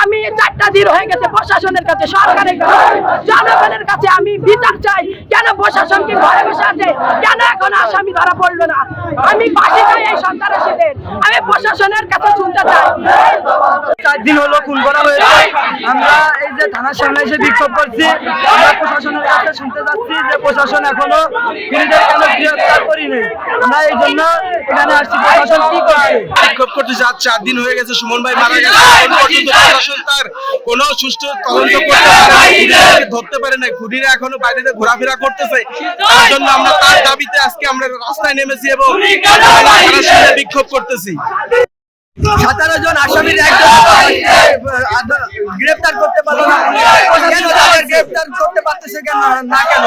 আমি 4টা দিন হয়ে গেছে প্রশাসনের কাছে, সরকারের কাছে, জনগণের কাছে আমি বিচার চাই। কেন প্রশাসন কি ঘরে বসে আছে? কেন এখন আসামি ধরা পড়লো না? আমি ফাঁসি চাই এই সন্ত্রাসীদের। আমি প্রশাসনের কাছে শুনতে চাই। 4 দিন হলো খুন করা হয়েছে। আমরা এই যে থানার সামনে এসে বিক্ষোভ করছি। আমরা প্রশাসনের কাছে শুনতে যাচ্ছি যে প্রশাসন এখনো খুনিদের কেন গ্রেফতার করেনি। আমরা এই জন্য এখানে আসছি, প্রশাসন কি করে বিক্ষোভ করতে 4 দিন হয়ে গেছে। সুমন ভাই মারা গেছে, এখন পর্যন্ত প্রশাসন তার কোনো সুষ্ঠু তদন্ত করতে পারে না, ধরতে পারে না। খুনিরা এখনো বাইরে ঘোরাফেরা করতেছে। তার জন্য আমরা তার দাবিতে আজকে আমরা রাস্তায় নেমেছি এবং বিক্ষোভ করতেছি। 17 জন আসামির একজন গ্রেফতার করতে পারলো না। কেন গ্রেফতার করতে পারতেছে কেন না? কেন